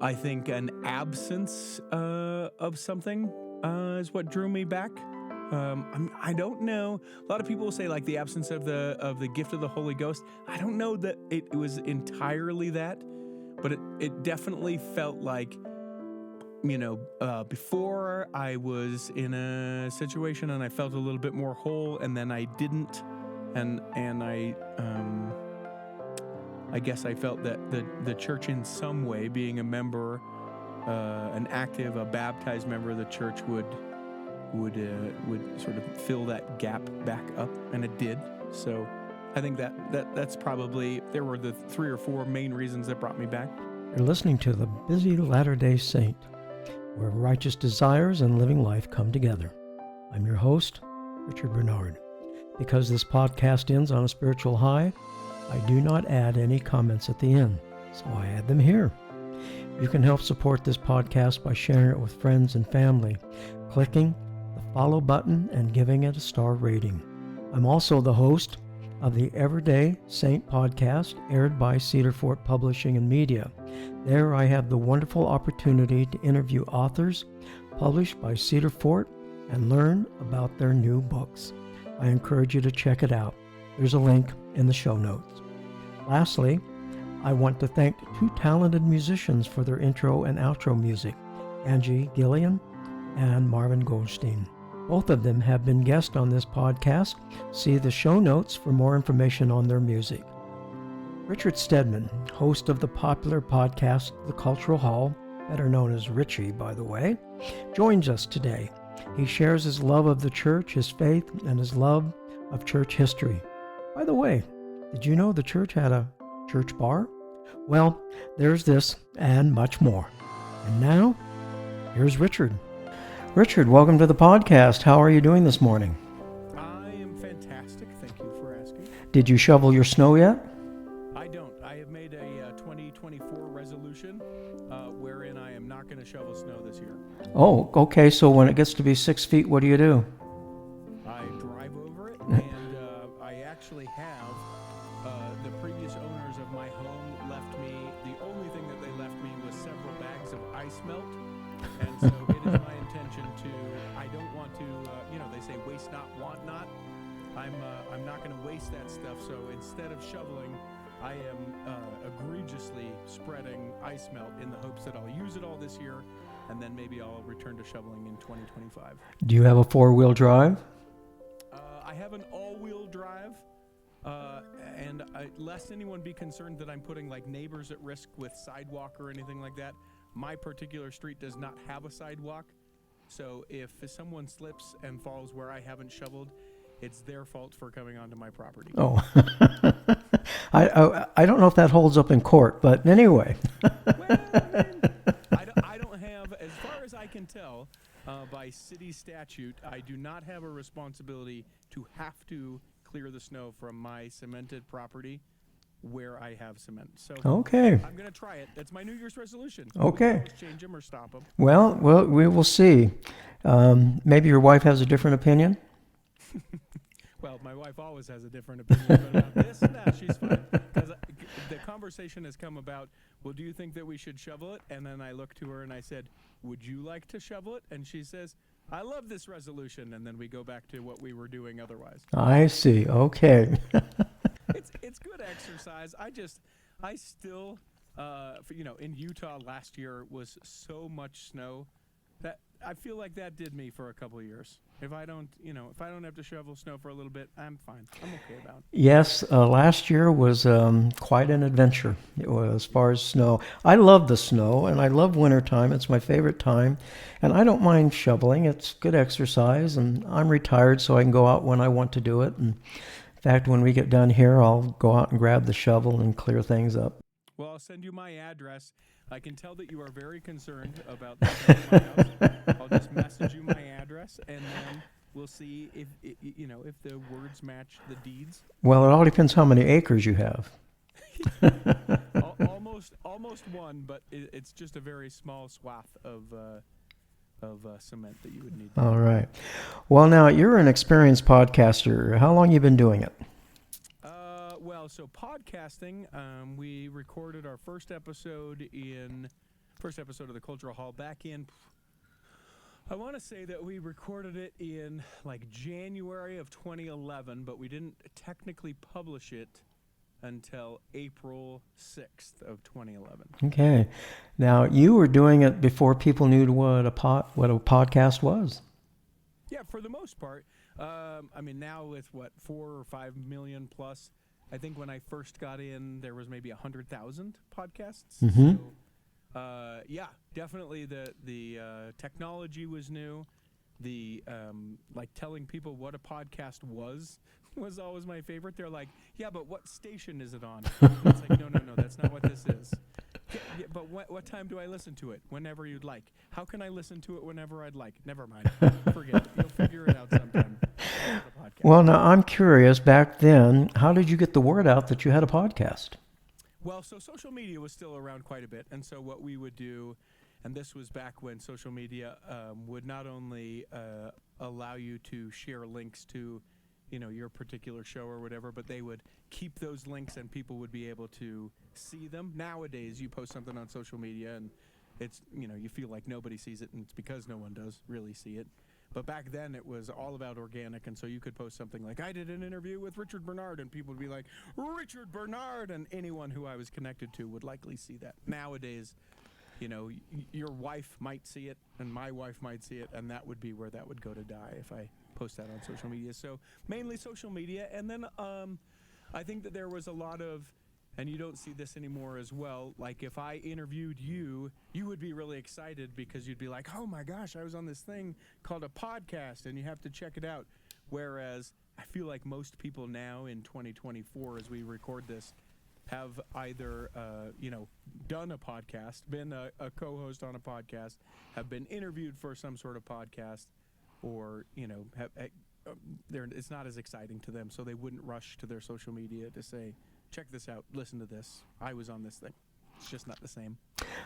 I think an absence of something is what drew me back. I don't know. A lot of people say like the absence of the gift of the Holy Ghost. I don't know that it was entirely that, but it definitely felt like, before I was in a situation and I felt a little bit more whole, and then I didn't, and I guess I felt that the church in some way, being a member, an active, a baptized member of the church would sort of fill that gap back up, and it did. So I think that's probably, there were the 3 or 4 main reasons that brought me back. You're listening to The Busy Latter-day Saint, where righteous desires and living life come together. I'm your host, Richard Bernard. Because this podcast ends on a spiritual high, I do not add any comments at the end, so I add them here. You can help support this podcast by sharing it with friends and family, clicking the follow button, and giving it a star rating. I'm also the host of the Everyday Saint podcast, aired by Cedar Fort Publishing and Media. There I have the wonderful opportunity to interview authors published by Cedar Fort and learn about their new books. I encourage you to check it out. There's a link in the show notes. Lastly, I want to thank 2 talented musicians for their intro and outro music, Angie Gillian and Marvin Goldstein. Both of them have been guests on this podcast. See the show notes for more information on their music. Richard Steadman, host of the popular podcast The Cultural Hall, better known as Richie, by the way, joins us today. He shares his love of the church, his faith, and his love of church history. By the way, did you know the church had a church bar? Well, there's this and much more. And now, here's Richard. Richard, welcome to the podcast. How are you doing this morning? I am fantastic. Thank you for asking. Did you shovel your snow yet? I don't. I have made a 2024 resolution wherein I am not going to shovel snow this year. Oh, okay. So when it gets to be 6 feet, what do? I drive over it, and I actually have the previous owners of my home left me, the only thing that they left me was several bags of ice melt, and so it is my intention to, I don't want to, they say waste not, want not. I'm not going to waste that stuff, so instead of shoveling, I am egregiously spreading ice melt in the hopes that I'll use it all this year, and then maybe I'll return to shoveling in 2025. Do you have a 4-wheel drive? I have an all-wheel drive, and lest anyone be concerned that I'm putting like neighbors at risk with sidewalk or anything like that, my particular street does not have a sidewalk, so if someone slips and falls where I haven't shoveled, it's their fault for coming onto my property. Oh, I don't know if that holds up in court, but anyway. I don't have, as far as I can tell, by city statute, I do not have a responsibility to have to clear the snow from my cemented property where I have cement. So Okay. I'm going to try it. That's my New Year's resolution. Okay. We can always change them or stop them. Well, we will see. Maybe your wife has a different opinion? Well, my wife always has a different opinion, but about this, nah, she's fine. Because the conversation has come about, well, do you think that we should shovel it? And then I looked to her and I said, would you like to shovel it? And she says, I love this resolution. And then we go back to what we were doing otherwise. I see. Okay. It's good exercise. I still, in Utah last year was so much snow that I feel like that did me for a couple of years. If I don't have to shovel snow for a little bit, I'm fine. I'm okay about it. Yes, last year was quite an adventure as far as snow. I love the snow, and I love wintertime. It's my favorite time, and I don't mind shoveling. It's good exercise, and I'm retired, so I can go out when I want to do it. And in fact, when we get done here, I'll go out and grab the shovel and clear things up. Well, I'll send you my address. I can tell that you are very concerned about the snow in my house. I'll just message you my address, and then we'll see if the words match the deeds. Well, it all depends how many acres you have. Almost one, but it's just a very small swath of cement that you would need. All right. Well, now you're an experienced podcaster. How long you been doing it? So podcasting, we recorded our first episode in first episode of the Cultural Hall back in, I want to say that we recorded it in like January of 2011, but we didn't technically publish it until April 6th of 2011. Okay. Now, you were doing it before people knew what a podcast was. Yeah, for the most part. I mean, now with 4 or 5 million plus, I think when I first got in, there was maybe 100,000 podcasts. Mm-hmm. So, yeah, definitely the technology was new. The like telling people what a podcast was always my favorite. They're like, yeah, but what station is it on? And it's like, no, that's not what this is. Yeah, but what time do I listen to it? Whenever you'd like. How can I listen to it whenever I'd like? Never mind. Forget it. You'll figure it out sometime. Well, now I'm curious, back then, how did you get the word out that you had a podcast? Well, so social media was still around quite a bit. And so what we would do, and this was back when social media would not only allow you to share links to, your particular show or whatever, but they would keep those links and people would be able to see them. Nowadays, you post something on social media and it's, you feel like nobody sees it, and it's because no one does really see it. But back then, it was all about organic, and so you could post something like, I did an interview with Richard Bernard, and people would be like, Richard Bernard, and anyone who I was connected to would likely see that. Nowadays, your wife might see it, and my wife might see it, and that would be where that would go to die if I post that on social media. So mainly social media, and then I think that there was a lot of, and you don't see this anymore as well, like if I interviewed you, you would be really excited because you'd be like, oh my gosh, I was on this thing called a podcast, and you have to check it out. Whereas I feel like most people now in 2024, as we record this, have either, done a podcast, been a co-host on a podcast, have been interviewed for some sort of podcast, or, it's not as exciting to them, so they wouldn't rush to their social media to say, check this out, listen to this, I was on this thing. It's just not the same.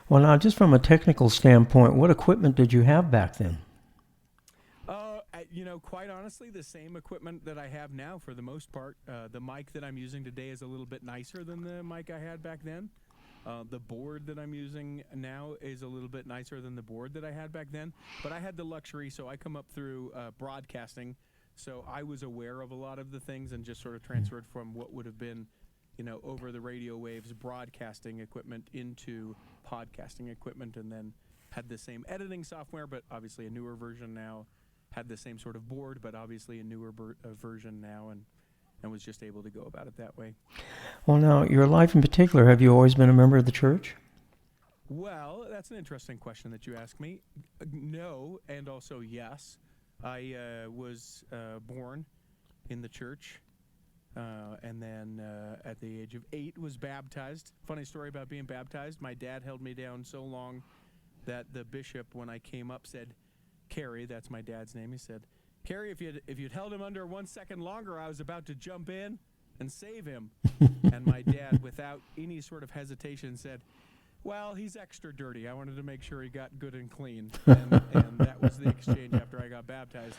Well, now, just from a technical standpoint, what equipment did you have back then? Quite honestly, the same equipment that I have now for the most part. The mic that I'm using today is a little bit nicer than the mic I had back then. The board that I'm using now is a little bit nicer than the board that I had back then. But I had the luxury, so I come up through broadcasting, so I was aware of a lot of the things and just sort of transferred from what would have been, over the radio waves broadcasting equipment into podcasting equipment, and then had the same editing software, but obviously a newer version now. Had the same sort of board, but obviously a newer version now, and was just able to go about it that way. Well, now, your life in particular, have you always been a member of the church? Well, that's an interesting question that you asked me. No, and also yes. I was born in the church, and then at the age of 8 was baptized. Funny story about being baptized. My dad held me down so long that the bishop, when I came up, said, Carrie, that's my dad's name, he said, Carrie, if you'd held him under 1 second longer, I was about to jump in and save him. And my dad, without any sort of hesitation, said, well, he's extra dirty. I wanted to make sure he got good and clean. And that was the exchange after I got baptized.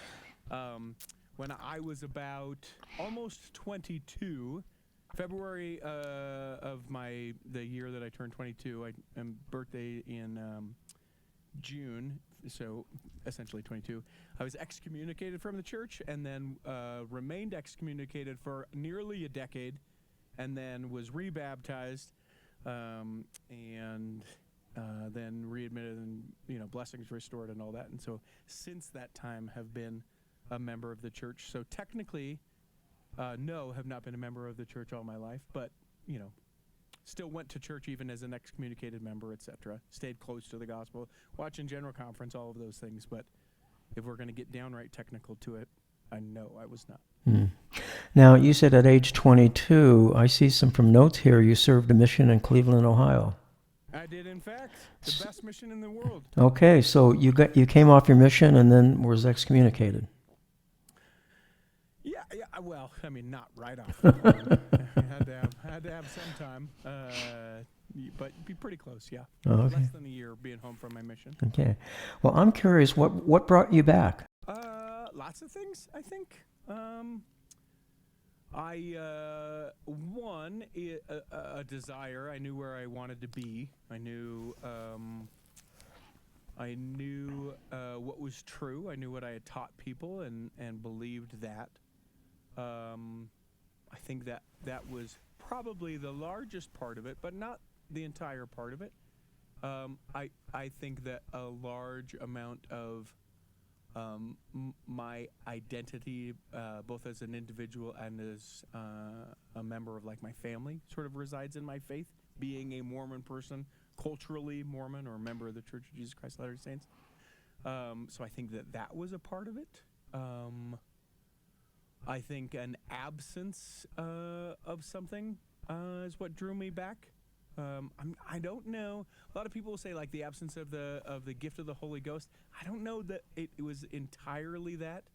When I was about almost 22, February of the year that I turned 22, birthday in June, so essentially 22, I was excommunicated from the church, and then remained excommunicated for nearly a decade, and then was rebaptized, and then readmitted, and blessings restored and all that. And so since that time have been a member of the church. So technically, no, have not been a member of the church all my life, but still went to church even as an excommunicated member, etc. Stayed close to the gospel, watching General Conference, all of those things. But if we're going to get downright technical to it, I know I was not. Now, you said at age 22, I see some from notes here, you served a mission in Cleveland, Ohio. I did, in fact. The best mission in the world. Okay, so you came off your mission and then was excommunicated. Yeah. Well, I mean, not right off. had to have some time, but be pretty close. Yeah. Okay. Less than a year being home from my mission. Okay. Well, I'm curious, what brought you back? Lots of things, I think. A desire. I knew where I wanted to be. I knew I knew what was true. I knew what I had taught people and believed that. I think that was probably the largest part of it, but not the entire part of it. I think that a large amount of my identity, both as an individual and as a member of like my family, sort of resides in my faith. Being a Mormon person, culturally Mormon or a member of the Church of Jesus Christ of Latter-day Saints. So I think that was a part of it. I think an absence of something is what drew me back. I don't know. A lot of people say like the absence of the gift of the Holy Ghost. I don't know that it was entirely that,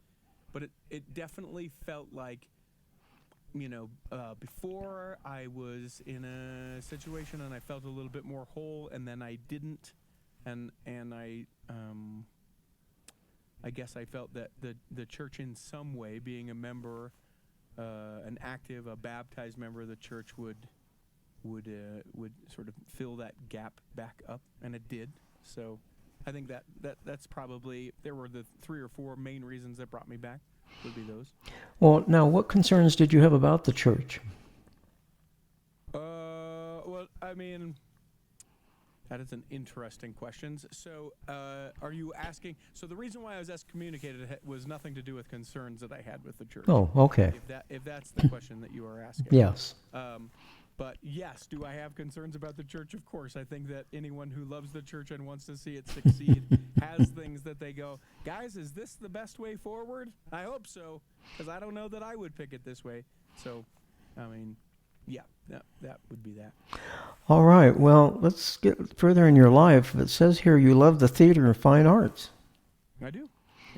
but it definitely felt like, before I was in a situation and I felt a little bit more whole, and then I didn't, and I guess I felt that the church in some way, being a member, an active, a baptized member of the church would sort of fill that gap back up, and it did. So I think that's probably, there were the 3 or 4 main reasons that brought me back, would be those. Well, now, what concerns did you have about the church? Well, I mean, that is an interesting question. So, are you asking? So, the reason why I was excommunicated was nothing to do with concerns that I had with the church. Oh, okay. If that's the question that you are asking. Yes. But yes, do I have concerns about the church? Of course. I think that anyone who loves the church and wants to see it succeed has things that they go, guys, is this the best way forward? I hope so, because I don't know that I would pick it this way. So, I mean, yeah, that would be that. All right. Well, let's get further in your life. It says here you love the theater and fine arts. I do.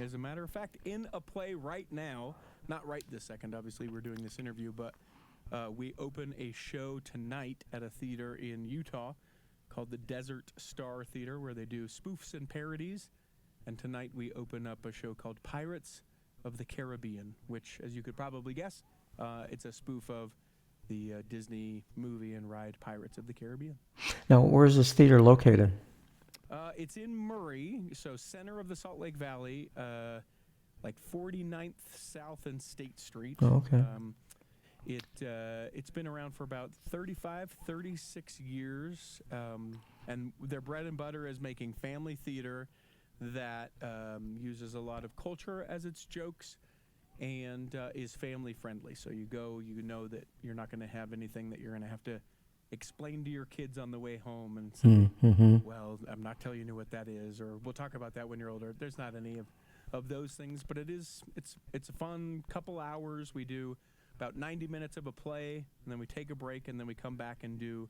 As a matter of fact, in a play right now, not right this second, obviously we're doing this interview, but we open a show tonight at a theater in Utah called the Desert Star Theater, where they do spoofs and parodies. And tonight we open up a show called Pirates of the Caribbean, which, as you could probably guess, it's a spoof of the Disney movie and ride Pirates of the Caribbean. Now, where is this theater located? It's in Murray, so center of the Salt Lake Valley, like 49th South and State Street. Oh, okay. It's been around for about 36 years, and their bread and butter is making family theater that uses a lot of culture as its jokes and is family friendly. So you go, you know that you're not going to have anything that you're going to have to explain to your kids on the way home and say, well, I'm not telling you what that is, or we'll talk about that when you're older. There's not any of those things, but it's a fun couple hours. We do about 90 minutes of a play, and then we take a break, and then we come back and do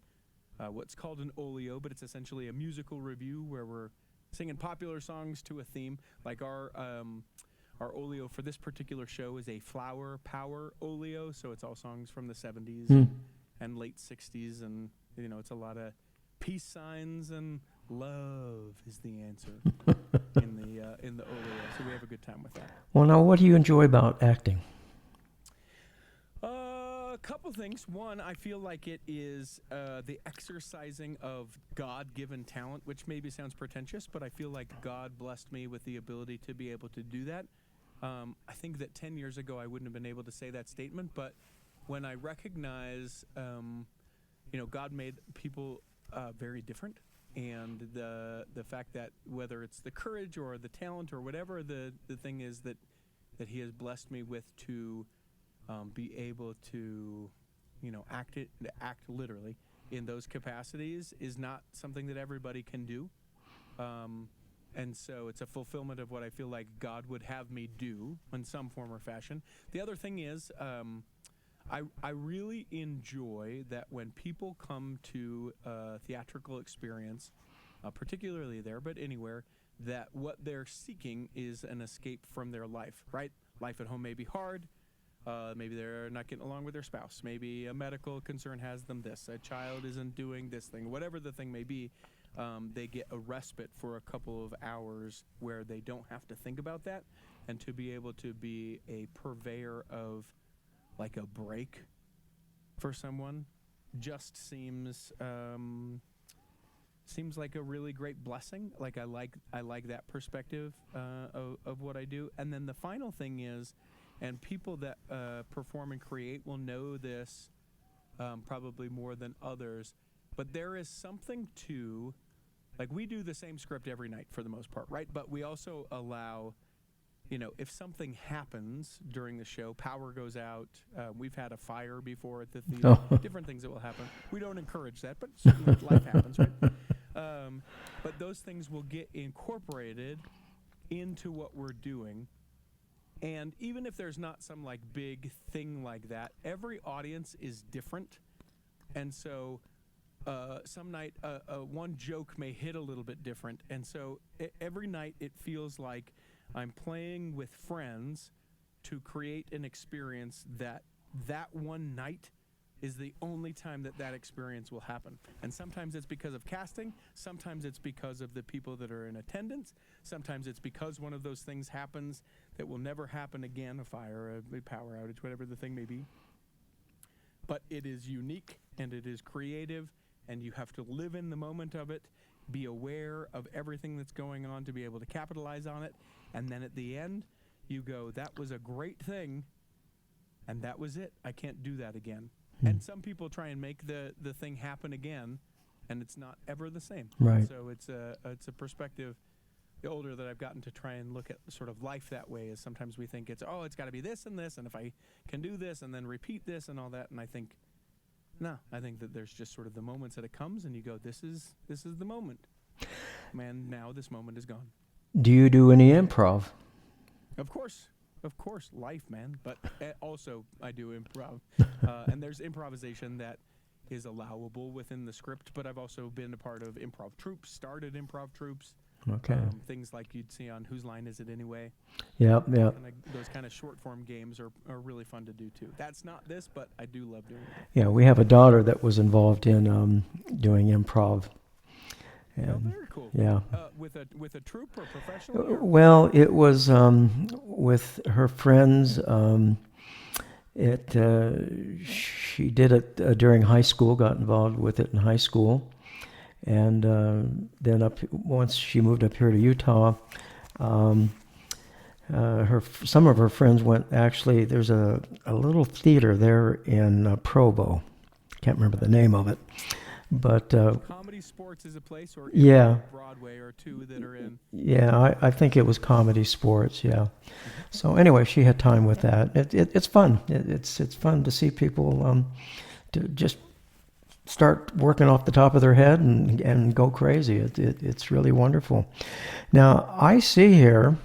what's called an oleo, but it's essentially a musical review where we're singing popular songs to a theme. Like our oleo for this particular show is a flower power oleo, so it's all songs from the 70s and late 60s, and it's a lot of peace signs, and love is the answer in the oleo. So we have a good time with that. Well, now, what do you enjoy about acting? A couple things. One, I feel like it is the exercising of God-given talent, which maybe sounds pretentious, but I feel like God blessed me with the ability to be able to do that. I think that 10 years ago I wouldn't have been able to say that statement, but when I recognize, God made people very different, and the fact that whether it's the courage or the talent or whatever the thing is that He has blessed me with to be able to, act literally in those capacities is not something that everybody can do. And so it's a fulfillment of what I feel like God would have me do in some form or fashion. The other thing is, I really enjoy that when people come to a theatrical experience, particularly there, but anywhere, that what they're seeking is an escape from their life, right? Life at home may be hard. Maybe they're not getting along with their spouse. Maybe a medical concern has them this. A child isn't doing this thing. Whatever the thing may be, they get a respite for a couple of hours where they don't have to think about that. And to be able to be a purveyor of like a break for someone just seems seems like a really great blessing. Like I like that perspective of what I do. And then the final thing is, and people that perform and create will know this probably more than others, but there is something to, like, we do the same script every night for the most part, right? But we also allow, if something happens during the show, power goes out, we've had a fire before at the theater, different things that will happen. We don't encourage that, but certainly life happens, right? But those things will get incorporated into what we're doing. And even if there's not some like big thing like that, every audience is different. And so some night one joke may hit a little bit different. And so every night it feels like I'm playing with friends to create an experience that one night is the only time that experience will happen. And sometimes it's because of casting, sometimes it's because of the people that are in attendance, sometimes it's because one of those things happens that will never happen again, a fire, a power outage, whatever the thing may be. But it is unique and it is creative, and you have to live in the moment of it, be aware of everything that's going on to be able to capitalize on it, and then at the end, you go, that was a great thing, and that was it. I can't do that again. And some people try and make the thing happen again, and it's not ever the same. Right. So it's a perspective. The older that I've gotten to try and look at sort of life that way is sometimes we think it's got to be this, and if I can do this and then repeat this and all that, and I think, no, I think that there's just sort of the moments that it comes and you go, this is the moment. Man, now this moment is gone. Do you do any improv? Of course, life, man. But also, I do improv, and there's improvisation that is allowable within the script. But I've also been a part of improv troops, started improv troops. Okay. Things like you'd see on Whose Line Is It Anyway? Yep. And those kind of short form games are really fun to do too. That's not this, but I do love doing it. Yeah, we have a daughter that was involved in doing improv. And very cool. Yeah. With a troupe or professional? Well, it was with her friends. She did it during high school. Got involved with it in high school, and then once she moved up here to Utah, some of her friends went. Actually, there's a little theater there in Provo. Can't remember the name of it. But Comedy Sports is a place, or yeah, Broadway or two that are in. Yeah, I think it was Comedy Sports. Yeah. So anyway, she had time with that. It's fun. It's fun to see people to just start working off the top of their head and go crazy. It's really wonderful. Now I see here.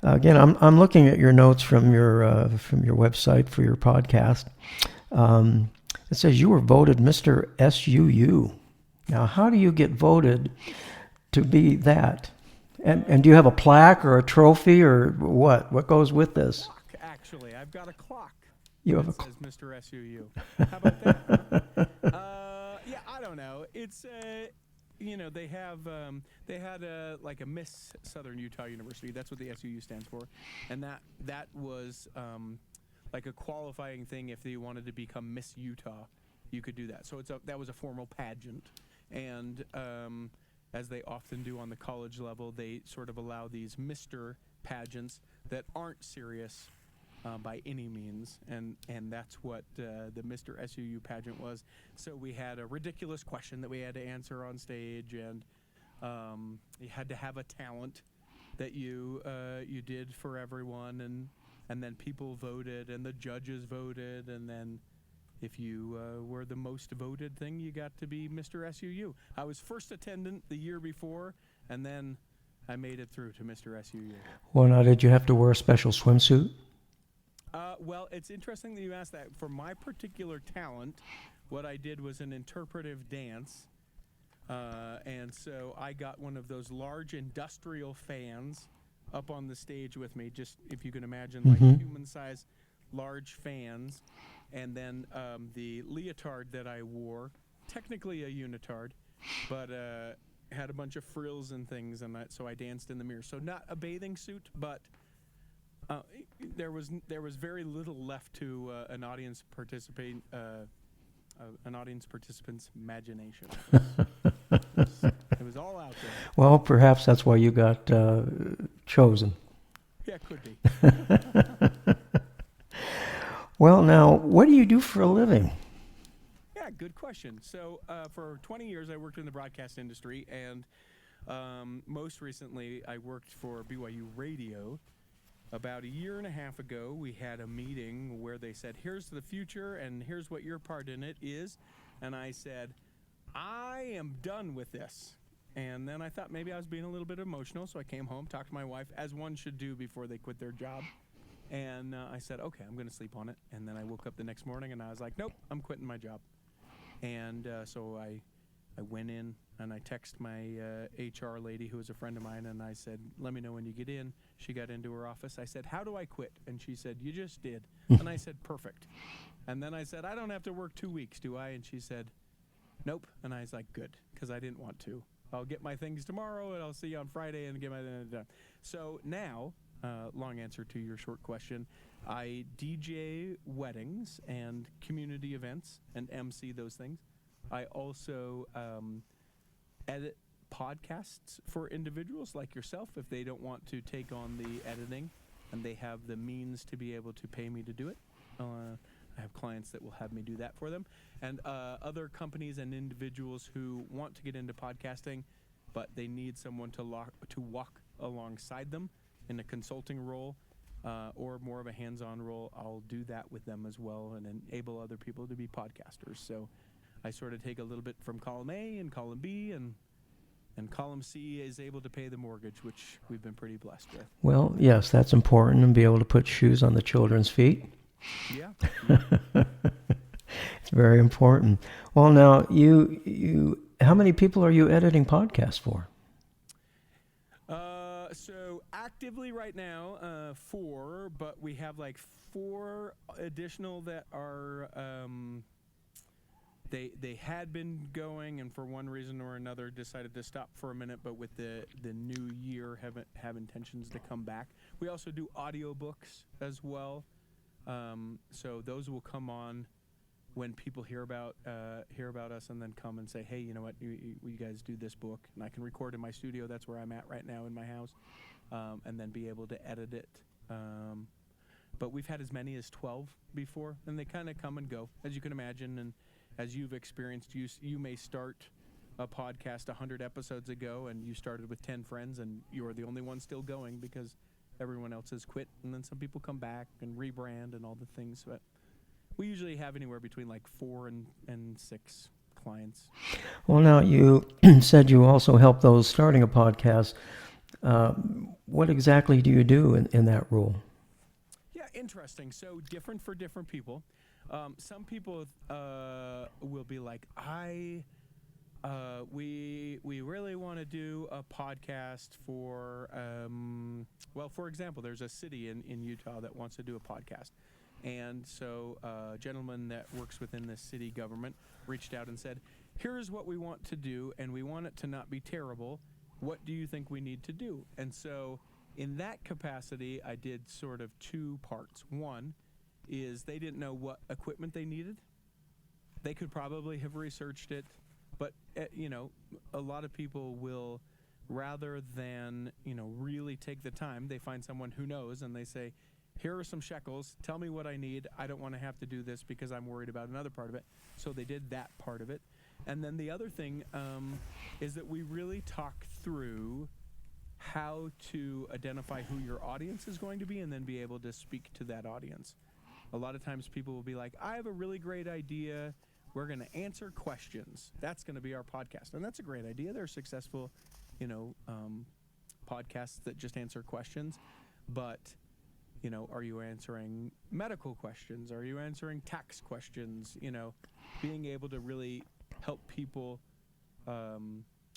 Again, I'm looking at your notes from your website for your podcast. It says you were voted Mr. SUU. Now, how do you get voted to be that? And do you have a plaque or a trophy or what? What goes with this? Actually, I've got a clock. You have a clock. Says Mr. SUU. How about that? Yeah, I don't know. It's they had a Miss Southern Utah University. That's what the SUU stands for, and that was like a qualifying thing. If they wanted to become Miss Utah, you could do that. So that was a formal pageant, and as they often do on the college level, they sort of allow these Mr. pageants that aren't serious by any means, and that's what the Mr. SUU pageant was. So we had a ridiculous question that we had to answer on stage, and you had to have a talent that you did for everyone, and then people voted, and the judges voted, and then if you were the most voted thing, you got to be Mr. SUU. I was first attendant the year before, and then I made it through to Mr. SUU. Well, now, did you have to wear a special swimsuit? Well, it's interesting that you asked that. For my particular talent, what I did was an interpretive dance, and so I got one of those large industrial fans up on the stage with me, just if you can imagine, like human-sized large fans, and then the leotard that I wore, technically a unitard, but had a bunch of frills and things, and so I danced in the mirror. So not a bathing suit, but there was very little left to an audience participant's imagination. It It was all out there. Well, perhaps that's why you got chosen. Yeah, could be. Well, now, what do you do for a living? Yeah, good question. So for 20 years, I worked in the broadcast industry, and most recently, I worked for BYU Radio. About a year and a half ago, we had a meeting where they said, here's the future, and here's what your part in it is. And I said, I am done with this. And then I thought maybe I was being a little bit emotional, so I came home, talked to my wife, as one should do before they quit their job. And I said, okay, I'm going to sleep on it. And then I woke up the next morning, and I was like, nope, I'm quitting my job. And so I went in, and I texted my HR lady, who was a friend of mine, and I said, let me know when you get in. She got into her office. I said, how do I quit? And she said, you just did. And I said, perfect. And then I said, I don't have to work 2 weeks, do I? And she said, nope. And I was like, good, because I didn't want to. I'll get my things tomorrow, and I'll see you on Friday and get my things done. So now, long answer to your short question, I DJ weddings and community events and MC those things. I also edit podcasts for individuals like yourself if they don't want to take on the editing and they have the means to be able to pay me to do it. I have clients that will have me do that for them. And other companies and individuals who want to get into podcasting, but they need someone to walk alongside them in a consulting role or more of a hands-on role, I'll do that with them as well and enable other people to be podcasters. So I sort of take a little bit from column A and column B, and column C is able to pay the mortgage, which we've been pretty blessed with. Well, yes, that's important, and be able to put shoes on the children's feet. Yeah. It's very important. Well, now, you how many people are you editing podcasts for? So actively right now, 4, but we have like 4 additional that are, they had been going and for one reason or another decided to stop for a minute, but with the new year have intentions to come back. We also do audiobooks as well. So those will come on when people hear about us and then come and say, hey, you know what, you guys do this book, and I can record in my studio. That's where I'm at right now in my house, and then be able to edit it. But we've had as many as 12 before, and they kind of come and go, as you can imagine. And as you've experienced, you may start a podcast 100 episodes ago, and you started with 10 friends, and you're the only one still going because everyone else has quit. And then some people come back and rebrand and all the things. But we usually have anywhere between like 4 and 6 clients. Well, now, you said you also help those starting a podcast. What exactly do you do in that role? Yeah, interesting. So different for different people. Some people will be like, we really want to do a podcast for, well, for example, there's a city in Utah that wants to do a podcast. And so a gentleman that works within the city government reached out and said, here's what we want to do, and we want it to not be terrible. What do you think we need to do? And so in that capacity, I did sort of 2 parts. One is they didn't know what equipment they needed. They could probably have researched it, but, a lot of people will, rather than, really take the time, they find someone who knows, and they say, here are some shekels, tell me what I need. I don't want to have to do this because I'm worried about another part of it. So they did that part of it. And then the other thing is that we really talk through how to identify who your audience is going to be and then be able to speak to that audience. A lot of times people will be like, I have a really great idea. We're going to answer questions. That's going to be our podcast. And that's a great idea. There are successful, podcasts that just answer questions. But, are you answering medical questions? Are you answering tax questions? Being able to really help people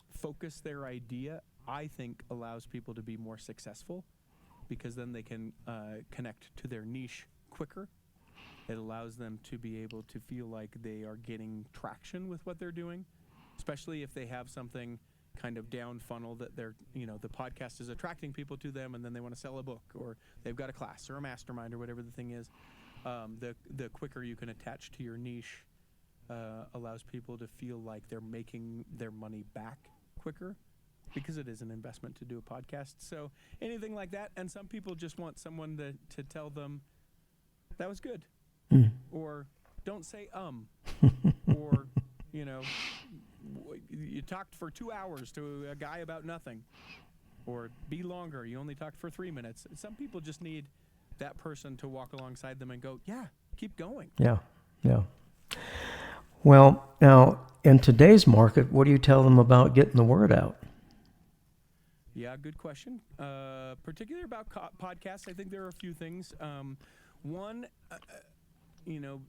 focus their idea, I think, allows people to be more successful because then they can connect to their niche quicker. It allows them to be able to feel like they are getting traction with what they're doing, especially if they have something kind of down funnel that they're, the podcast is attracting people to them and then they want to sell a book or they've got a class or a mastermind or whatever the thing is. The quicker you can attach to your niche allows people to feel like they're making their money back quicker, because it is an investment to do a podcast. So anything like that. And some people just want someone to tell them, that was good. Or don't say, or, you know, you talked for 2 hours to a guy about nothing. Or be longer, you only talked for 3 minutes. Some people just need that person to walk alongside them and go, yeah, keep going. Yeah. Well, now, in today's market, what do you tell them about getting the word out? Yeah, good question. Particularly about podcasts, I think there are a few things. One,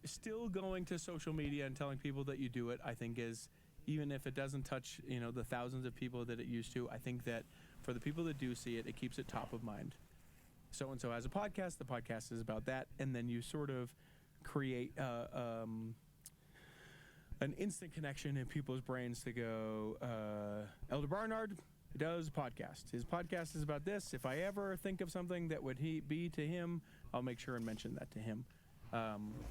still going to social media and telling people that you do it, I think is, even if it doesn't touch, the thousands of people that it used to, I think that for the people that do see it, it keeps it top of mind. So-and-so has a podcast, the podcast is about that, and then you sort of create an instant connection in people's brains to go, Elder Barnard does a podcast. His podcast is about this. If I ever think of something that would be to him, I'll make sure and mention that to him.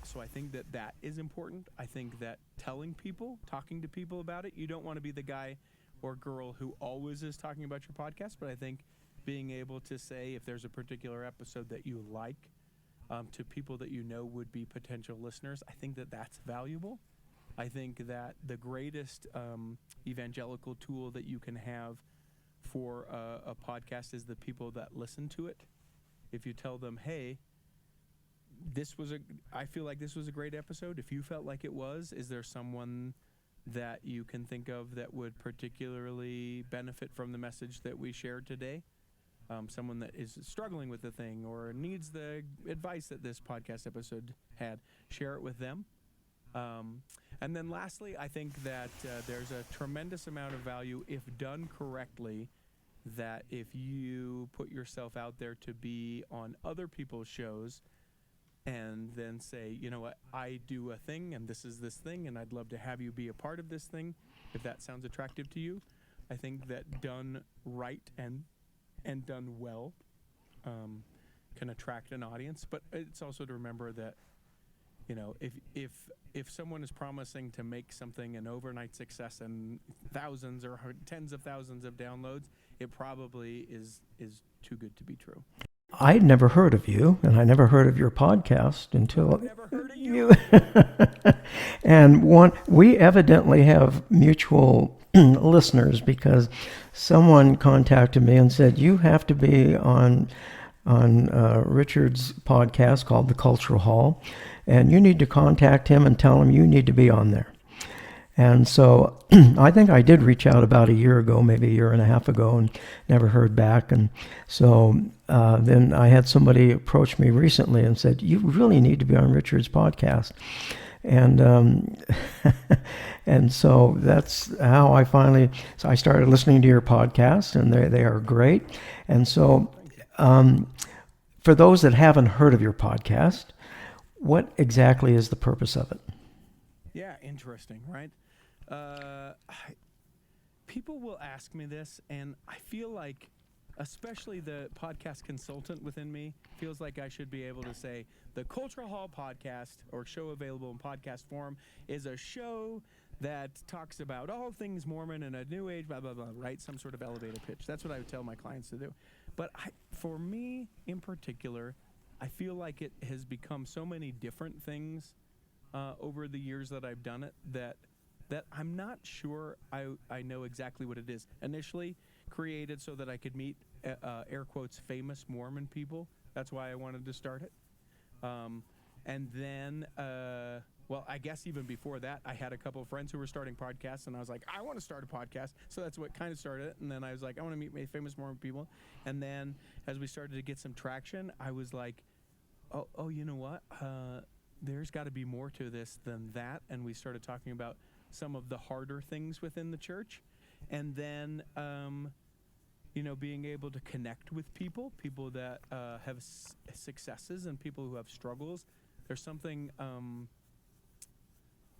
So I think that is important. I think that telling people, talking to people about it, you don't want to be the guy or girl who always is talking about your podcast, but I think being able to say if there's a particular episode that you like to people that you know would be potential listeners, I think that's valuable. I think that the greatest evangelical tool that you can have for a podcast is the people that listen to it. If you tell them, hey, I feel like this was a great episode. If you felt like it was, is there someone that you can think of that would particularly benefit from the message that we shared today? Someone that is struggling with the thing or needs the advice that this podcast episode had, share it with them. And then lastly, I think that there's a tremendous amount of value, if done correctly, that if you put yourself out there to be on other people's shows and then say, you know what, I do a thing and this is this thing and I'd love to have you be a part of this thing, if that sounds attractive to you. I think that done right and done well can attract an audience. But it's also to remember that, if someone is promising to make something an overnight success and thousands or tens of thousands of downloads, it probably is too good to be true. I'd never heard of you, and I never heard of your podcast until... I've never heard of you. And we evidently have mutual listeners, because someone contacted me and said, you have to be on Richard's podcast called The Cultural Hall, and you need to contact him and tell him you need to be on there. And so I think I did reach out about a year ago, maybe a year and a half ago, and never heard back. And so then I had somebody approach me recently and said, you really need to be on Richard's podcast. And and so that's how I started listening to your podcast, and they are great. And so for those that haven't heard of your podcast, what exactly is the purpose of it? Yeah, interesting, right? People will ask me this, and I feel like, especially the podcast consultant within me, feels like I should be able to say, the Cultural Hall podcast, or show available in podcast form, is a show that talks about all things Mormon and a new age, blah, blah, blah, right? Some sort of elevator pitch. That's what I would tell my clients to do. But for me, in particular, I feel like it has become so many different things over the years that I've done it that I'm not sure I know exactly what it is. Initially created so that I could meet, air quotes, famous Mormon people. That's why I wanted to start it. And then, I guess even before that, I had a couple of friends who were starting podcasts, and I was like, I want to start a podcast. So that's what kind of started it. And then I was like, I want to meet famous Mormon people. And then as we started to get some traction, I was like, oh, you know what? There's got to be more to this than that. And we started talking about some of the harder things within the church. And then, being able to connect with people that have successes and people who have struggles. There's something, I'm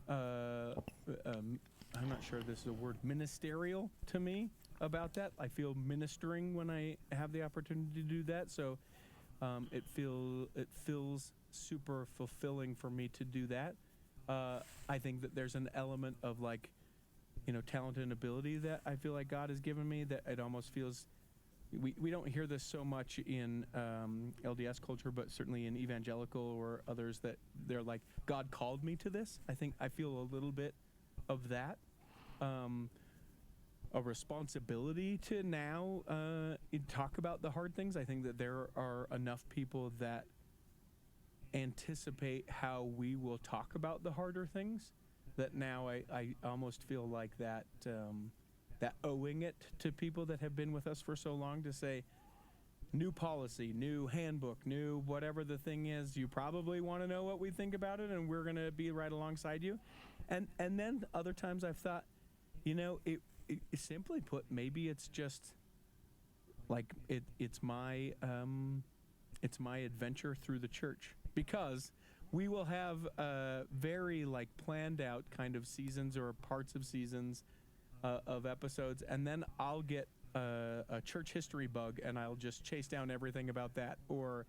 not sure if this is a word, ministerial to me about that. I feel ministering when I have the opportunity to do that. So it feels super fulfilling for me to do that. I think that there's an element of talent and ability that I feel like God has given me, that it almost feels, we don't hear this so much in LDS culture, but certainly in evangelical or others, that they're like, God called me to this. I feel a little bit of that, a responsibility to now talk about the hard things. I think that there are enough people that anticipate how we will talk about the harder things, that now I almost feel like that owing it to people that have been with us for so long to say, new policy, new handbook, new whatever the thing is, you probably want to know what we think about it, and we're going to be right alongside you. And then other times I've thought, it simply put, maybe it's just like it's my adventure through the church, because we will have very planned out kind of seasons or parts of seasons of episodes, and then I'll get a church history bug, and I'll just chase down everything about that. Or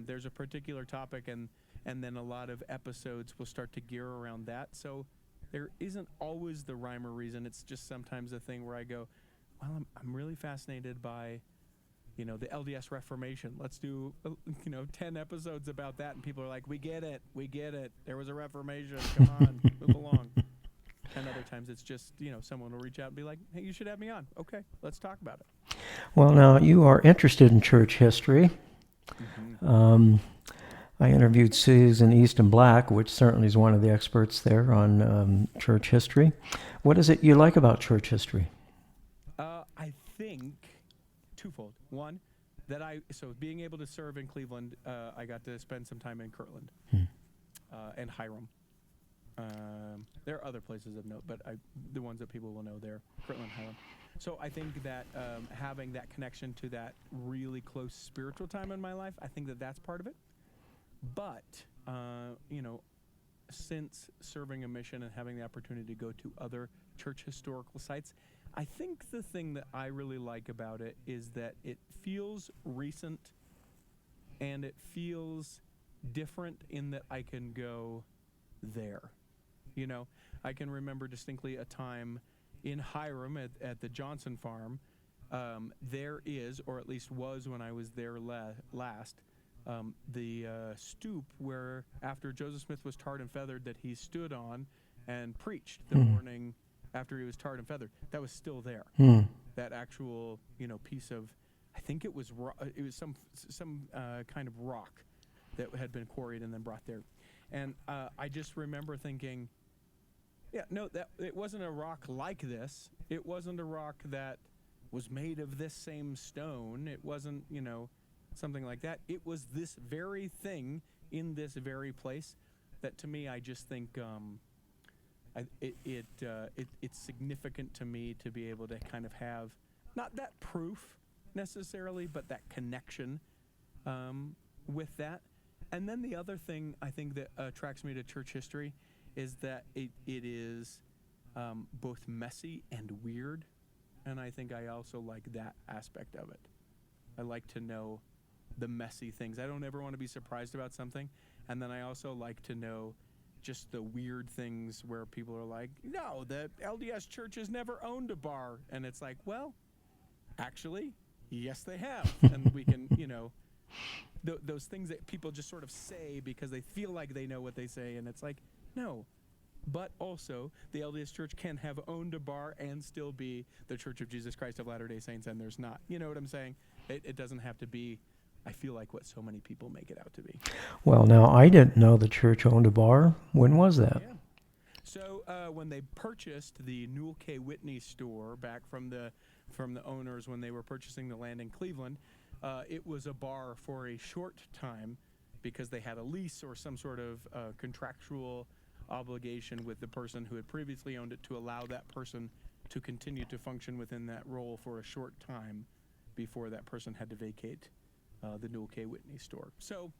there's a particular topic, and then a lot of episodes will start to gear around that. So there isn't always the rhyme or reason. It's just sometimes a thing where I go, well, I'm really fascinated by the LDS Reformation. Let's do 10 episodes about that, and people are like, we get it. There was a Reformation. Come on, move along. And other times it's just, someone will reach out and be like, hey, you should have me on. Okay, let's talk about it. Well, now, you are interested in church history. Mm-hmm. I interviewed Susan Easton Black, which certainly is one of the experts there on church history. What is it you like about church history? I think twofold. One, that being able to serve in Cleveland, I got to spend some time in Kirtland and Hiram. There are other places of note, but the ones that people will know there, Kirtland, Hiram. So I think that having that connection to that really close spiritual time in my life, I think that that's part of it. But, since serving a mission and having the opportunity to go to other church historical sites, I think the thing that I really like about it is that it feels recent, and it feels different in that I can go there. I can remember distinctly a time in Hiram at the Johnson farm. There is, or at least was when I was there last, the stoop where after Joseph Smith was tarred and feathered that he stood on and preached the morning after he was tarred and feathered. That was still there. That actual, piece of, I think it was some kind of rock that had been quarried and then brought there. And I just remember thinking, that it wasn't a rock like this. It wasn't a rock that was made of this same stone. It wasn't, something like that. It was this very thing in this very place that, to me, I just think it's significant to me to be able to kind of have not that proof necessarily, but that connection with that. And then the other thing I think that attracts me to church history is that it is both messy and weird, and I think I also like that aspect of it. I like to know the messy things. I don't ever want to be surprised about something, and then I also like to know just the weird things where people are like, no, the LDS church has never owned a bar, and it's like, well, actually, yes, they have, and we can, those things that people just sort of say because they feel like they know what they say, and it's like, no. But also, the LDS Church can have owned a bar and still be the Church of Jesus Christ of Latter-day Saints, and there's not. You know what I'm saying? It doesn't have to be, I feel like, what so many people make it out to be. Well, now, I didn't know the church owned a bar. When was that? Yeah. So when they purchased the Newell K. Whitney store back from the owners when they were purchasing the land in Cleveland, it was a bar for a short time because they had a lease or some sort of contractual obligation with the person who had previously owned it to allow that person to continue to function within that role for a short time before that person had to vacate the Newell K. Whitney store. So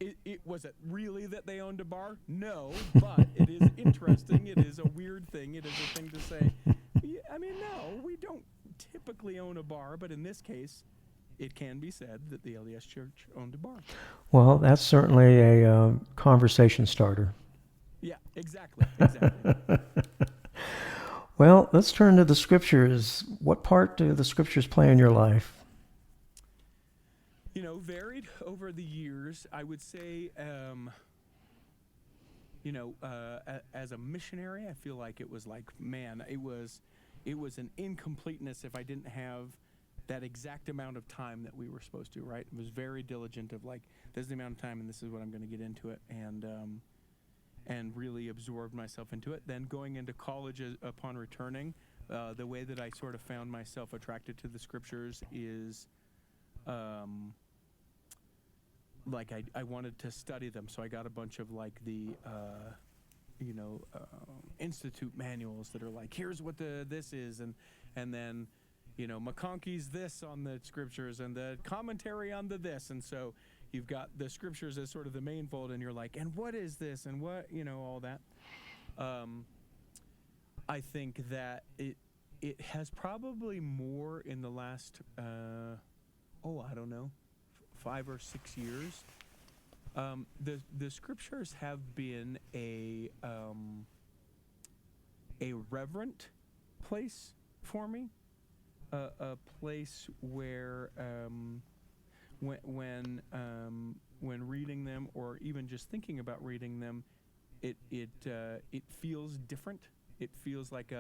it was it really that they owned a bar? No, but it is interesting. It is a weird thing. It is a thing to say, no, we don't typically own a bar, but in this case, it can be said that the LDS Church owned a bar. Well, that's certainly a conversation starter. Yeah, exactly. Well, let's turn to the scriptures. What part do the scriptures play in your life? Varied over the years. I would say, as a missionary, I feel like it was like, man, it was an incompleteness if I didn't have that exact amount of time that we were supposed to, right? It was very diligent of like, this is the amount of time and this is what I'm going to get into it, and really absorbed myself into it. Then going into college upon returning, the way that I sort of found myself attracted to the scriptures is like I wanted to study them, so I got a bunch of like the institute manuals that are like, here's what this is, and then McConkey's this on the scriptures and the commentary on the this, and so you've got the scriptures as sort of the main fold, and you're like, and what is this, and what all that. I think that it has probably more in the last I don't know, 5 or 6 years. The scriptures have been a reverent place for me, a place where when reading them, or even just thinking about reading them, it feels different. It feels like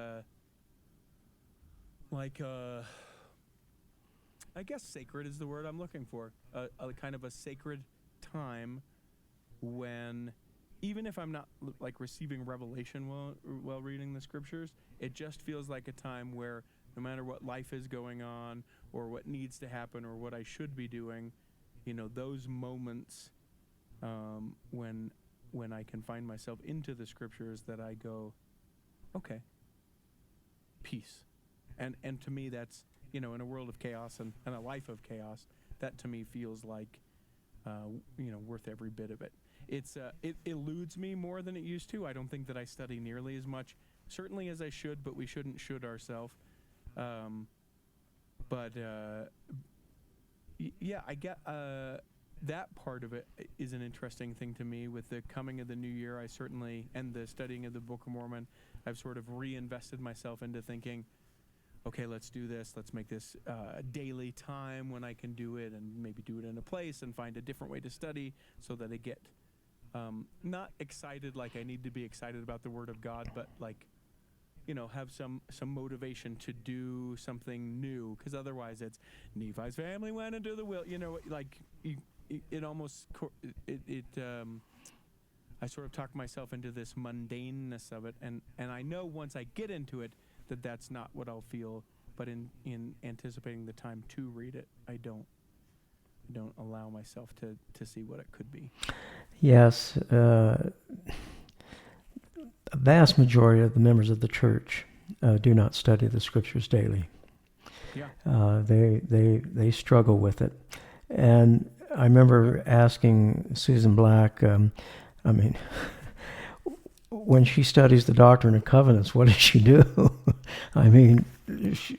I guess sacred is the word I'm looking for. A kind of a sacred time when, even if I'm not like receiving revelation while reading the scriptures, it just feels like a time where no matter what life is going on or what needs to happen or what I should be doing, those moments when I can find myself into the scriptures, that I go, okay, peace. And to me, that's, in a world of chaos and a life of chaos, that to me feels like, worth every bit of it. It eludes me more than it used to. I don't think that I study nearly as much, certainly as I should, but we shouldn't should ourselves. I get that part of it is an interesting thing to me. With the coming of the new year, I certainly, and the studying of the Book of Mormon, I've sort of reinvested myself into thinking, okay, let's do this. Let's make this a daily time when I can do it, and maybe do it in a place and find a different way to study, so that I get not excited like I need to be excited about the Word of God, but like, have some motivation to do something new, because otherwise it's Nephi's family went into the will. It almost I sort of talk myself into this mundaneness of it, and I know once I get into it that that's not what I'll feel, but in anticipating the time to read it, I don't allow myself to see what it could be. Yes, a vast majority of the members of the church do not study the scriptures daily. Yeah. They struggle with it. And I remember asking Susan Black, when she studies the Doctrine and Covenants, what does she do?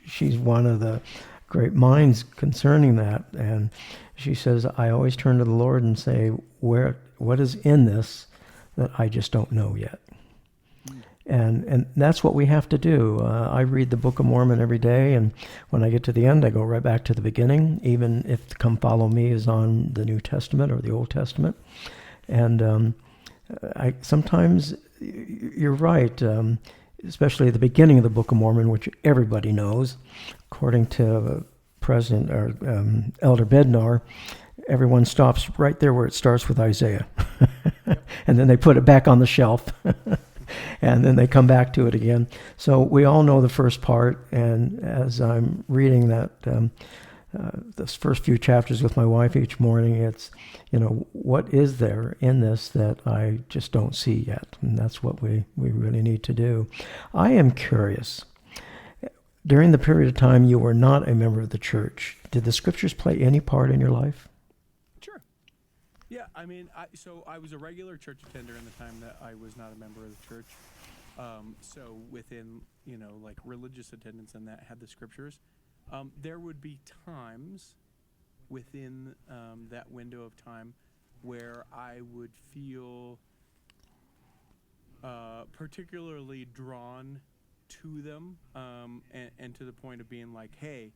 She's one of the great minds concerning that. And she says, I always turn to the Lord and say, what is in this that I just don't know yet? And that's what we have to do. I read the Book of Mormon every day, and when I get to the end, I go right back to the beginning, even if the Come Follow Me is on the New Testament or the Old Testament. And sometimes you're right, especially at the beginning of the Book of Mormon, which everybody knows, according to President or Elder Bednar, everyone stops right there where it starts with Isaiah. And then they put it back on the shelf. And then they come back to it again. So we all know the first part, and as I'm reading that, those first few chapters with my wife each morning, it's, what is there in this that I just don't see yet? And that's what we really need to do. I am curious. During the period of time you were not a member of the church, did the scriptures play any part in your life? Sure. Yeah, so I was a regular church attender in the time that I was not a member of the church. So within, like religious attendance and that had the scriptures, there would be times within that window of time where I would feel particularly drawn to them, and to the point of being like, hey.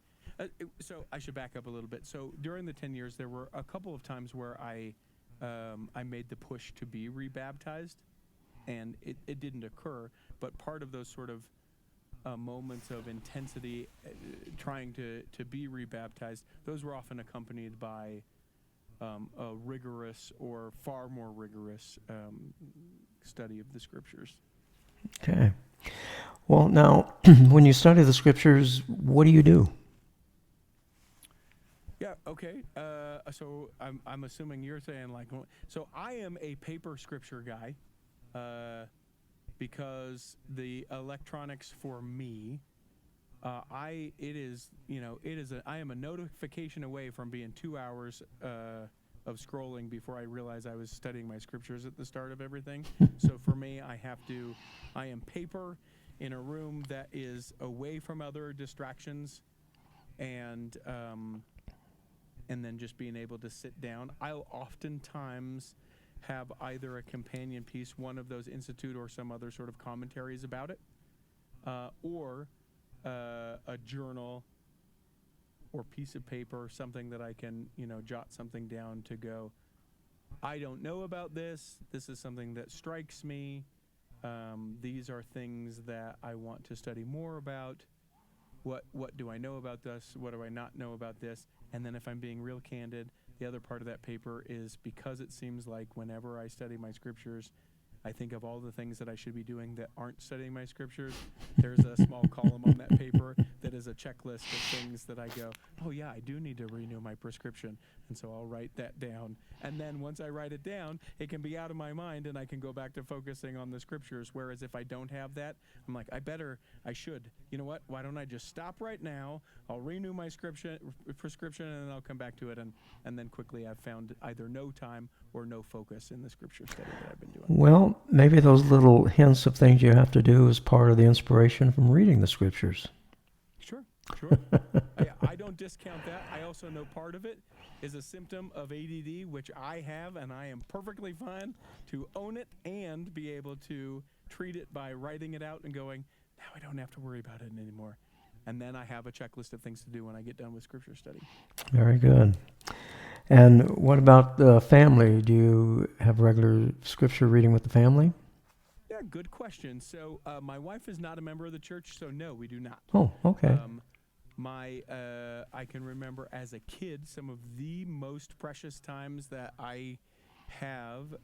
So I should back up a little bit. So during the 10 years, there were a couple of times where I made the push to be rebaptized, and it didn't occur. But part of those sort of moments of intensity, trying to be rebaptized, those were often accompanied by a rigorous or far more rigorous study of the scriptures. Okay. Well, now, when you study the scriptures, what do you do? Yeah. Okay. So I'm assuming you're saying like, so I am a paper scripture guy, because the electronics for me, I am a notification away from being 2 hours of scrolling before I realize I was studying my scriptures at the start of everything. So for me, I am paper in a room that is away from other distractions, and then just being able to sit down. I'll oftentimes have either a companion piece, one of those institute or some other sort of commentaries about it, or a journal or piece of paper, something that I can, jot something down to go, I don't know about this. This is something that strikes me. These are things that I want to study more about. What do I know about this? What do I not know about this? And then if I'm being real candid, the other part of that paper is, because it seems like whenever I study my scriptures, I think of all the things that I should be doing that aren't studying my scriptures. There's a small column on that paper that is a checklist of things that I go, oh yeah, I do need to renew my prescription. And so I'll write that down. And then once I write it down, it can be out of my mind and I can go back to focusing on the scriptures. Whereas if I don't have that, I'm like, I should. You know what? Why don't I just stop right now? I'll renew my prescription and then I'll come back to it. And then quickly I've found either no time or no focus in the scripture study that I've been doing. Well, maybe those little hints of things you have to do is part of the inspiration from reading the scriptures. Sure. I don't discount that. I also know part of it is a symptom of ADD, which I have, and I am perfectly fine to own it and be able to treat it by writing it out and going, now I don't have to worry about it anymore. And then I have a checklist of things to do when I get done with scripture study. Very good. And what about the family? Do you have regular scripture reading with the family? Yeah, good question. So my wife is not a member of the church, so no, we do not. Oh, okay. I can remember as a kid some of the most precious times that I have,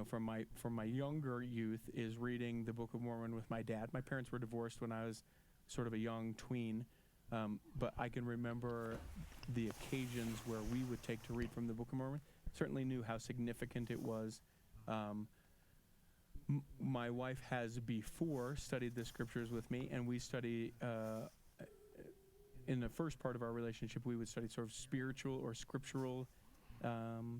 from my younger youth, is reading the Book of Mormon with my dad. My parents were divorced when I was sort of a young tween, but I can remember the occasions where we would take to read from the Book of Mormon. Certainly knew how significant it was. My wife has before studied the scriptures with me, and we study, in the first part of our relationship, we would study sort of spiritual or scriptural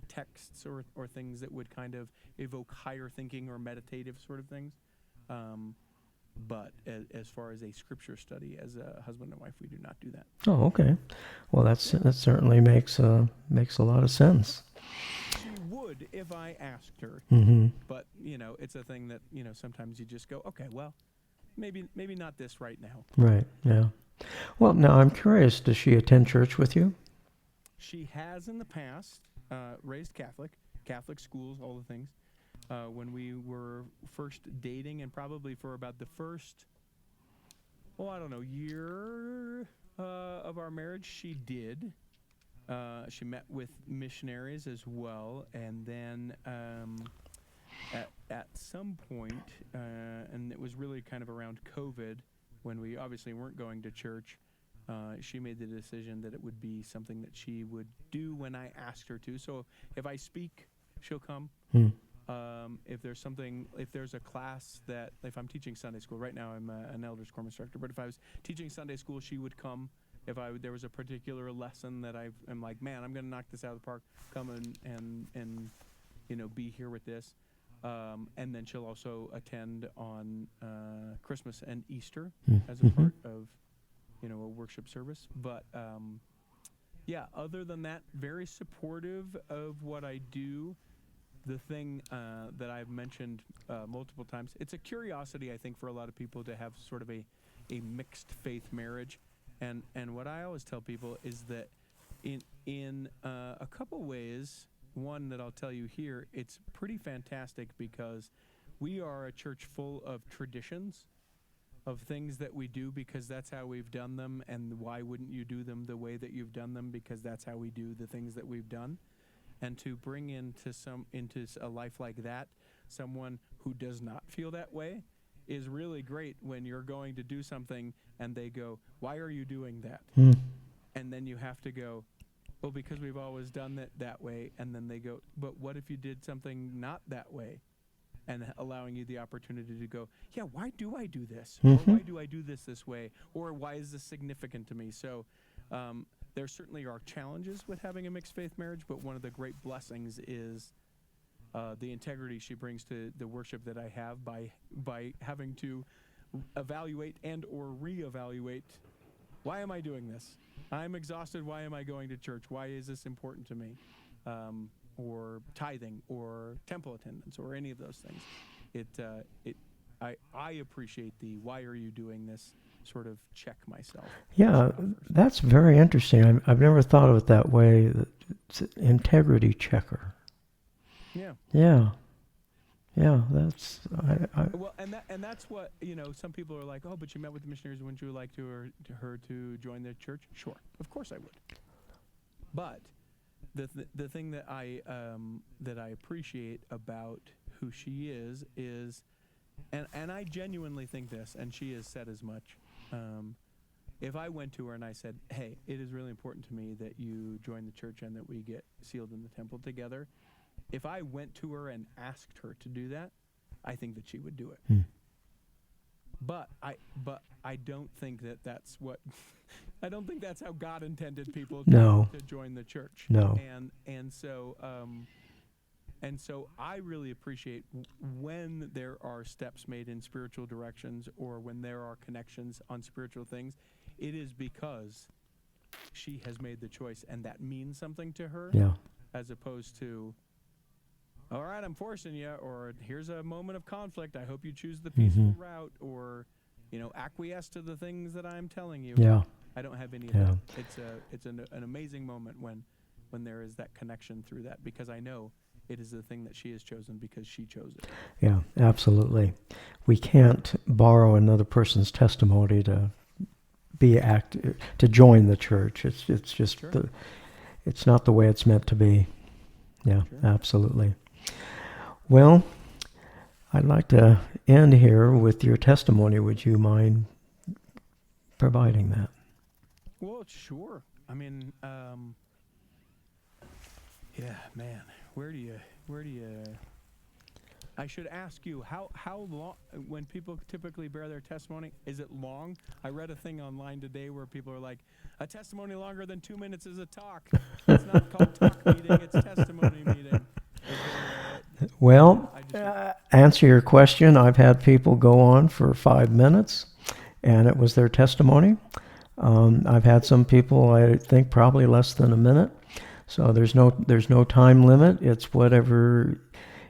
texts or things that would kind of evoke higher thinking or meditative sort of things. But as far as a scripture study, as a husband and wife, we do not do that. Oh, okay. Well, that certainly makes a lot of sense. She would if I asked her. Mm-hmm. But, it's a thing that, sometimes you just go, okay, well, maybe not this right now. Right, yeah. Well, now I'm curious, does she attend church with you? She has in the past, raised Catholic schools, all the things. When we were first dating, and probably for about the first, year of our marriage, she did. She met with missionaries as well, and then at some point, and it was really kind of around COVID, when we obviously weren't going to church, she made the decision that it would be something that she would do when I asked her to. So if I speak, she'll come. If there's a class that, if I'm teaching Sunday school, right now I'm an elders quorum instructor, but if I was teaching Sunday school, she would come. If there was a particular lesson that I'm like, man, I'm going to knock this out of the park, come and be here with this. And then she'll also attend on Christmas and Easter as a part of, a worship service. But, other than that, very supportive of what I do. the thing that I've mentioned multiple times, it's a curiosity, I think, for a lot of people to have sort of a mixed faith marriage. And what I always tell people is that in a couple ways, one that I'll tell you here, it's pretty fantastic because we are a church full of traditions, of things that we do because that's how we've done them, and why wouldn't you do them the way that you've done them, because that's how we do the things that we've done. And to bring into a life like that someone who does not feel that way is really great when you're going to do something and they go, "Why are you doing that?" And then you have to go, "Well, because we've always done it that way." And then they go, "But what if you did something not that way?" And allowing you the opportunity to go, "Yeah, why do I do this? Or why do I do this way? Or why is this significant to me?" So there certainly are challenges with having a mixed faith marriage, but one of the great blessings is the integrity she brings to the worship that I have by having to evaluate and or reevaluate, why am I doing this? I'm exhausted. Why am I going to church? Why is this important to me? Or tithing, or temple attendance, or any of those things. I appreciate the "why are you doing this?" sort of check myself. Yeah, that's very interesting. I've never thought of it that way. It's an integrity checker. Yeah. Yeah. Yeah, that's Well, and that's what, some people are like, "Oh, but you met with the missionaries. Wouldn't you like her to join the church?" Sure, of course I would. But the thing that I appreciate about who she is, and I genuinely think this, and she has said as much. If I went to her and I said, "Hey, it is really important to me that you join the church and that we get sealed in the temple together," if I went to her and asked her to do that, I think that she would do it. But I don't think that that's what I don't think that's how God intended people to join the church. No. And so I really appreciate when there are steps made in spiritual directions, or when there are connections on spiritual things. It is because she has made the choice, and that means something to her. Yeah. As opposed to, "All right, I'm forcing you," or "Here's a moment of conflict. I hope you choose the peaceful route," or, acquiesce to the things that I'm telling you. Yeah. I don't have any of that. It's an amazing moment when there is that connection through that, because I know it is the thing that she has chosen because she chose it. Yeah, absolutely. We can't borrow another person's testimony to to join the church. It's just Sure. It's not the way it's meant to be. Yeah, Sure. Absolutely. Well, I'd like to end here with your testimony. Would you mind providing that? Well, sure. I mean, yeah, man. Where do you? I should ask you, how long, when people typically bear their testimony, is it long? I read a thing online today where people are like, "A testimony longer than 2 minutes is a talk." It's not called talk meeting; it's testimony meeting. Well, answer your question. I've had people go on for 5 minutes, and it was their testimony. I've had some people, I think, probably less than a minute. So there's no time limit. It's whatever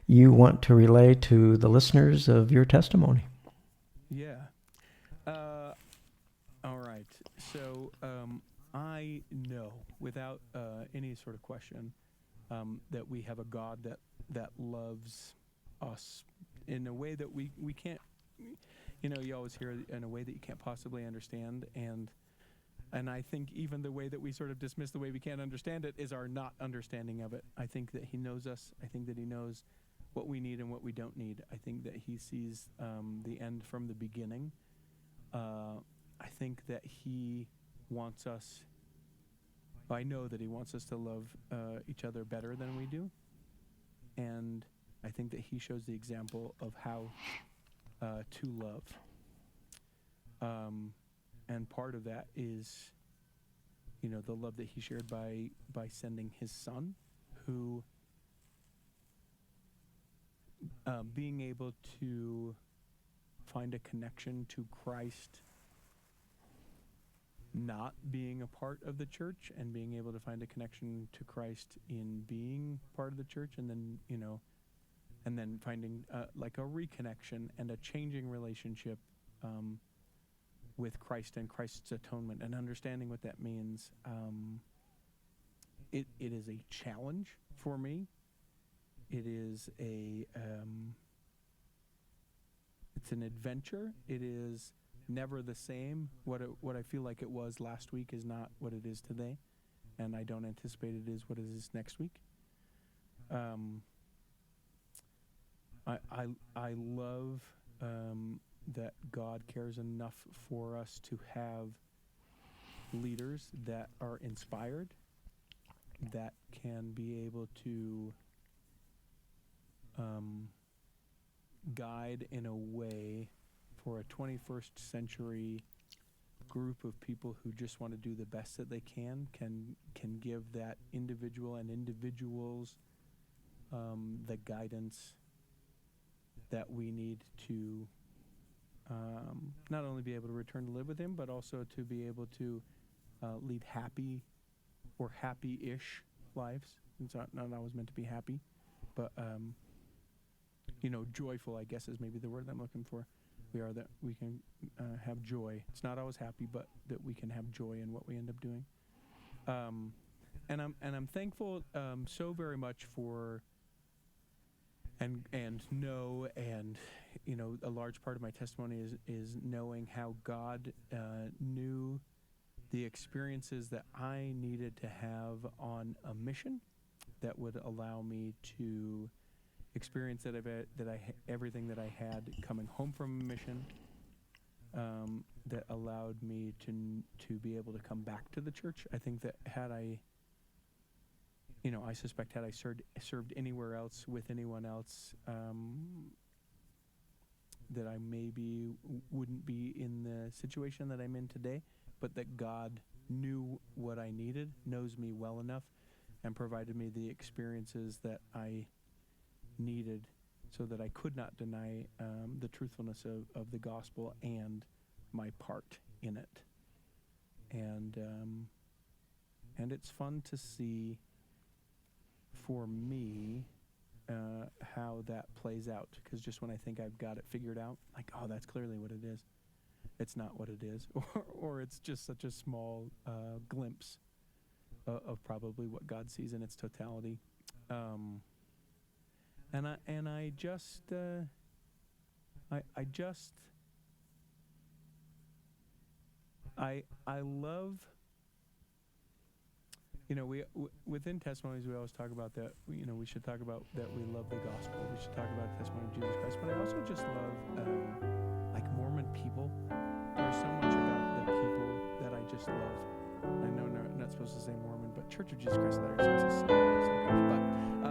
you want to relay to the listeners of your testimony. Yeah. All right. So I know, without any sort of question, that we have a God that loves us in a way that we can't. You always hear in a way that you can't possibly understand, and I think even the way that we sort of dismiss the way we can't understand it is our not understanding of it. I think that he knows us. I think that he knows what we need and what we don't need. I think that he sees the end from the beginning. I think that he wants us, I know that he wants us to love each other better than we do. And I think that he shows the example of how to love. And part of that is, the love that he shared by sending his son, who, being able to find a connection to Christ, not being a part of the church, and being able to find a connection to Christ in being part of the church, and then, and then finding like a reconnection and a changing relationship with Christ and Christ's atonement, and understanding what that means. It is a challenge for me. It is it's an adventure. It is never the same. What I feel like it was last week is not what it is today, and I don't anticipate it is what it is next week. I love that God cares enough for us to have leaders that are inspired, that can be able to guide in a way for a 21st century group of people who just want to do the best that they can give that individual and individuals the guidance that we need to not only be able to return to live with Him, but also to be able to lead happy or happy-ish lives. It's not always meant to be happy, but joyful, I guess, is maybe the word I'm looking for. That we can have joy. It's not always happy, but that we can have joy in what we end up doing. And I'm thankful so very much for and a large part of my testimony is knowing how God knew the experiences that I needed to have on a mission that would allow me to experience everything that I had coming home from a mission, that allowed me to be able to come back to the church. I think that I suspect had I served anywhere else with anyone else, that I maybe wouldn't be in the situation that I'm in today, but that God knew what I needed, knows me well enough, and provided me the experiences that I needed so that I could not deny the truthfulness of the gospel and my part in it. And it's fun to see for me how that plays out, because just when I think I've got it figured out, like, oh, that's clearly what it is, it's not what it is, or it's just such a small glimpse of probably what God sees in its totality. And I just love, we within testimonies we always talk about that, we should talk about that we love the gospel, we should talk about the testimony of Jesus Christ, but I also just love like Mormon people. There's so much about the people that I just love. I know I'm not supposed to say Mormon, but Church of Jesus Christ of Latter-day Saints is so good.